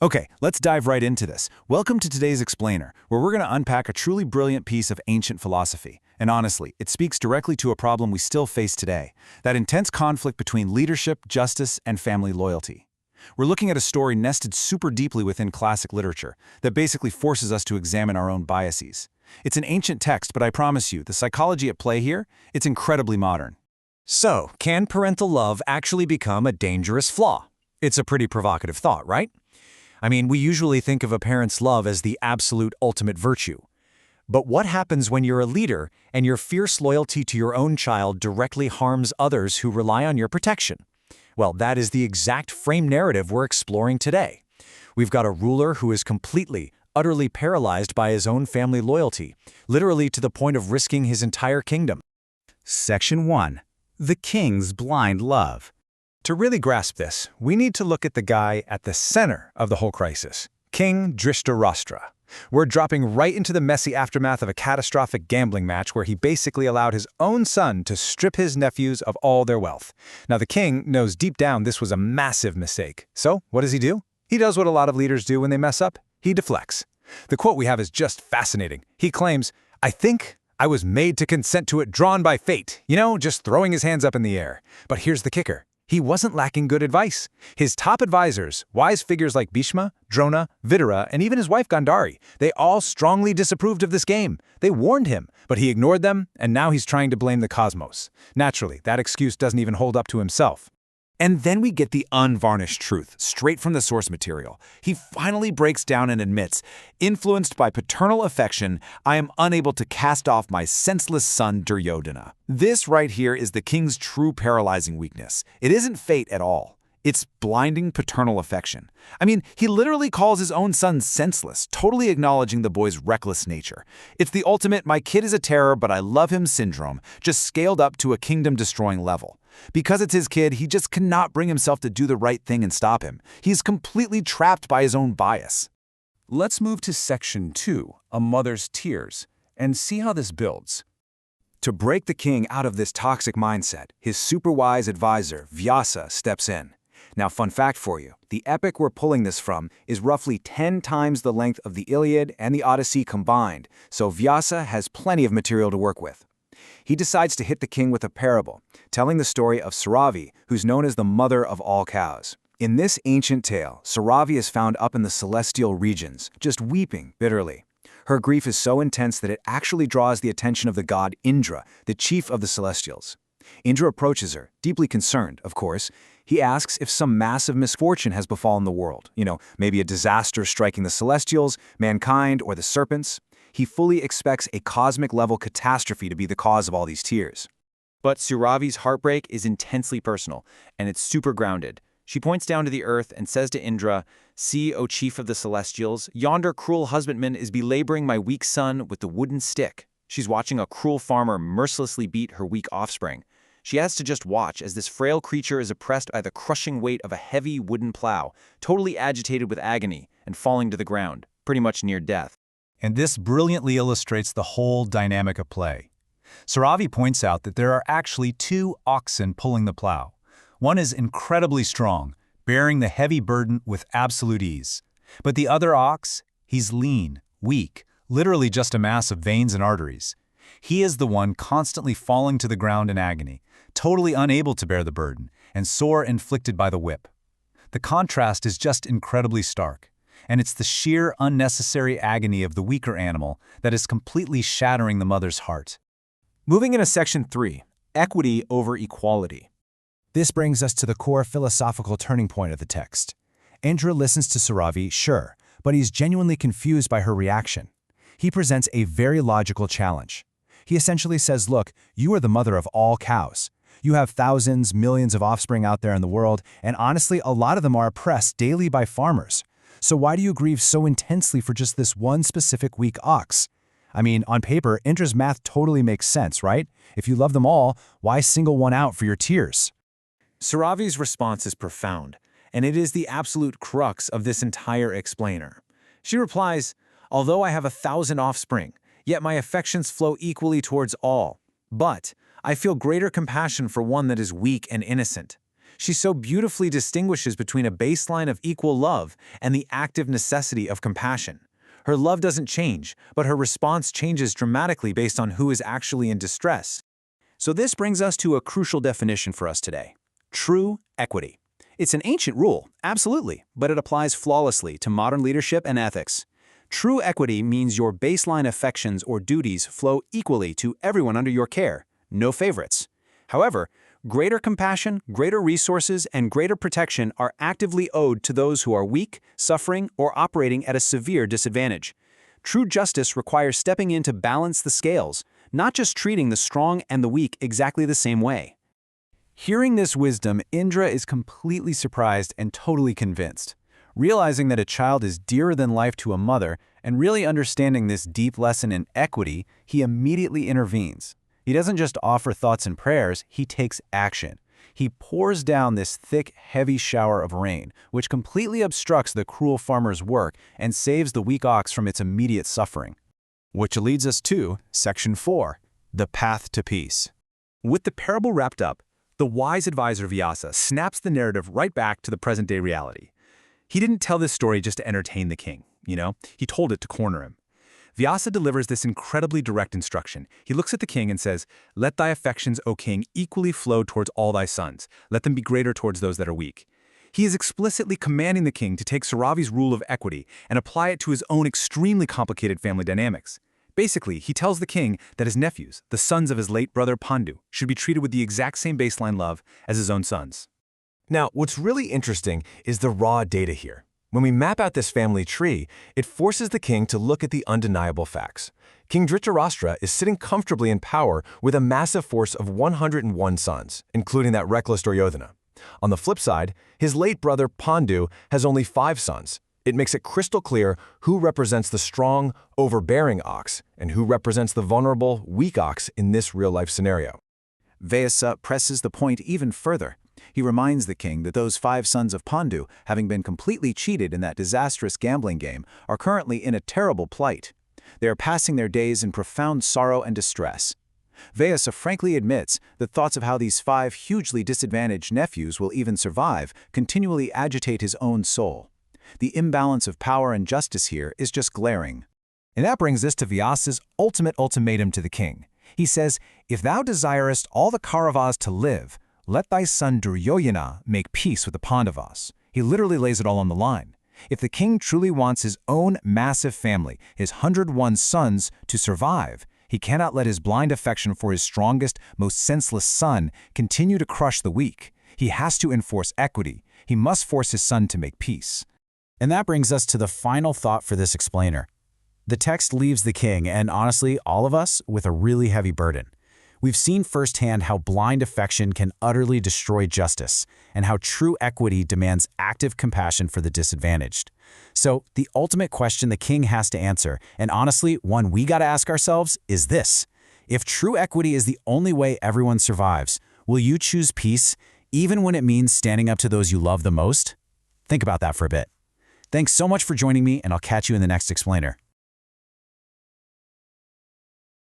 Okay, let's dive right into this. Welcome to today's explainer, where we're going to unpack a truly brilliant piece of ancient philosophy. And honestly, it speaks directly to a problem we still face today, that intense conflict between leadership, justice, and family loyalty. We're looking at a story nested super deeply within classic literature that basically forces us to examine our own biases. It's an ancient text, but I promise you, the psychology at play here, it's incredibly modern. So, can parental love actually become a dangerous flaw? It's a pretty provocative thought, right? I mean, we usually think of a parent's love as the absolute ultimate virtue. But what happens when you're a leader and your fierce loyalty to your own child directly harms others who rely on your protection? Well, that is the exact frame narrative we're exploring today. We've got a ruler who is completely, utterly paralyzed by his own family loyalty, literally to the point of risking his entire kingdom. Section 1. The King's Blind Love. To really grasp this, we need to look at the guy at the center of the whole crisis, King Dhritarashtra. We're dropping right into the messy aftermath of a catastrophic gambling match where he basically allowed his own son to strip his nephews of all their wealth. Now, the king knows deep down this was a massive mistake. So, what does he do? He does what a lot of leaders do when they mess up. He deflects. The quote we have is just fascinating. He claims, "I think I was made to consent to it, drawn by fate." You know, just throwing his hands up in the air. But here's the kicker. He wasn't lacking good advice. His top advisors, wise figures like Bhishma, Drona, Vidura, and even his wife Gandhari, they all strongly disapproved of this game. They warned him, but he ignored them, and now he's trying to blame the cosmos. Naturally, that excuse doesn't even hold up to himself. And then we get the unvarnished truth, straight from the source material. He finally breaks down and admits, influenced by paternal affection, I am unable to cast off my senseless son Duryodhana. This right here is the king's true paralyzing weakness. It isn't fate at all. It's blinding paternal affection. I mean, he literally calls his own son senseless, totally acknowledging the boy's reckless nature. It's the ultimate, my kid is a terror, but I love him syndrome, just scaled up to a kingdom-destroying level. Because it's his kid, he just cannot bring himself to do the right thing and stop him. He's completely trapped by his own bias. Let's move to Section 2, A Mother's Tears, and see how this builds. To break the king out of this toxic mindset, his super-wise advisor, Vyasa, steps in. Now, fun fact for you, the epic we're pulling this from is roughly 10 times the length of the Iliad and the Odyssey combined, so Vyasa has plenty of material to work with. He decides to hit the king with a parable, telling the story of Suravi, who's known as the mother of all cows. In this ancient tale, Suravi is found up in the celestial regions, just weeping bitterly. Her grief is so intense that it actually draws the attention of the god Indra, the chief of the celestials. Indra approaches her, deeply concerned, of course. He asks if some massive misfortune has befallen the world. Maybe a disaster striking the celestials, mankind, or the serpents. He fully expects a cosmic-level catastrophe to be the cause of all these tears. But Suravi's heartbreak is intensely personal, and it's super grounded. She points down to the earth and says to Indra, "See, O chief of the celestials, yonder cruel husbandman is belaboring my weak son with the wooden stick." She's watching a cruel farmer mercilessly beat her weak offspring. She has to just watch as this frail creature is oppressed by the crushing weight of a heavy wooden plow, totally agitated with agony and falling to the ground, pretty much near death. And this brilliantly illustrates the whole dynamic of play. Suravi points out that there are actually two oxen pulling the plow. One is incredibly strong, bearing the heavy burden with absolute ease. But the other ox, he's lean, weak, literally just a mass of veins and arteries. He is the one constantly falling to the ground in agony, totally unable to bear the burden, and sore inflicted by the whip. The contrast is just incredibly stark. And it's the sheer unnecessary agony of the weaker animal that is completely shattering the mother's heart. Moving into Section 3, Equity over Equality. This brings us to the core philosophical turning point of the text. Indra listens to Suravi, sure, but he's genuinely confused by her reaction. He presents a very logical challenge. He essentially says, look, you are the mother of all cows. You have thousands, millions of offspring out there in the world, and honestly, a lot of them are oppressed daily by farmers. So why do you grieve so intensely for just this one specific weak ox? I mean, on paper, Indra's math totally makes sense, right? If you love them all, why single one out for your tears? Suravi's response is profound, and it is the absolute crux of this entire explainer. She replies, "Although I have 1,000 offspring, yet my affections flow equally towards all. But I feel greater compassion for one that is weak and innocent. She so beautifully distinguishes between a baseline of equal love and the active necessity of compassion. Her love doesn't change, but her response changes dramatically based on who is actually in distress. So this brings us to a crucial definition for us today: true equity. It's an ancient rule, absolutely, but it applies flawlessly to modern leadership and ethics. True equity means your baseline affections or duties flow equally to everyone under your care, no favorites. However, greater compassion, greater resources, and greater protection are actively owed to those who are weak, suffering, or operating at a severe disadvantage. True justice requires stepping in to balance the scales, not just treating the strong and the weak exactly the same way. Hearing this wisdom, Indra is completely surprised and totally convinced. Realizing that a child is dearer than life to a mother, and really understanding this deep lesson in equity, he immediately intervenes. He doesn't just offer thoughts and prayers, he takes action. He pours down this thick, heavy shower of rain, which completely obstructs the cruel farmer's work and saves the weak ox from its immediate suffering. Which leads us to Section 4, the path to peace. With the parable wrapped up, the wise advisor Vyasa snaps the narrative right back to the present-day reality. He didn't tell this story just to entertain the king, he told it to corner him. Vyasa delivers this incredibly direct instruction. He looks at the king and says, "Let thy affections, O king, equally flow towards all thy sons. Let them be greater towards those that are weak." He is explicitly commanding the king to take Suravi's rule of equity and apply it to his own extremely complicated family dynamics. Basically, he tells the king that his nephews, the sons of his late brother Pandu, should be treated with the exact same baseline love as his own sons. Now, what's really interesting is the raw data here. When we map out this family tree, it forces the king to look at the undeniable facts. King Dhritarashtra is sitting comfortably in power with a massive force of 101 sons, including that reckless Duryodhana. On the flip side, his late brother Pandu has only 5 sons. It makes it crystal clear who represents the strong, overbearing ox and who represents the vulnerable, weak ox in this real-life scenario. Vyasa presses the point even further. He reminds the king that those 5 sons of Pandu, having been completely cheated in that disastrous gambling game, are currently in a terrible plight. They are passing their days in profound sorrow and distress. Vyasa frankly admits that thoughts of how these 5 hugely disadvantaged nephews will even survive continually agitate his own soul. The imbalance of power and justice here is just glaring. And that brings us to Vyasa's ultimate ultimatum to the king. He says, "If thou desirest all the Kauravas to live, let thy son Duryodhana make peace with the Pandavas." He literally lays it all on the line. If the king truly wants his own massive family, his 101 sons, to survive, he cannot let his blind affection for his strongest, most senseless son continue to crush the weak. He has to enforce equity. He must force his son to make peace. And that brings us to the final thought for this explainer. The text leaves the king, and honestly, all of us, with a really heavy burden. We've seen firsthand how blind affection can utterly destroy justice, and how true equity demands active compassion for the disadvantaged. So, the ultimate question the king has to answer, and honestly, one we gotta ask ourselves, is this: if true equity is the only way everyone survives, will you choose peace, even when it means standing up to those you love the most? Think about that for a bit. Thanks so much for joining me, and I'll catch you in the next explainer.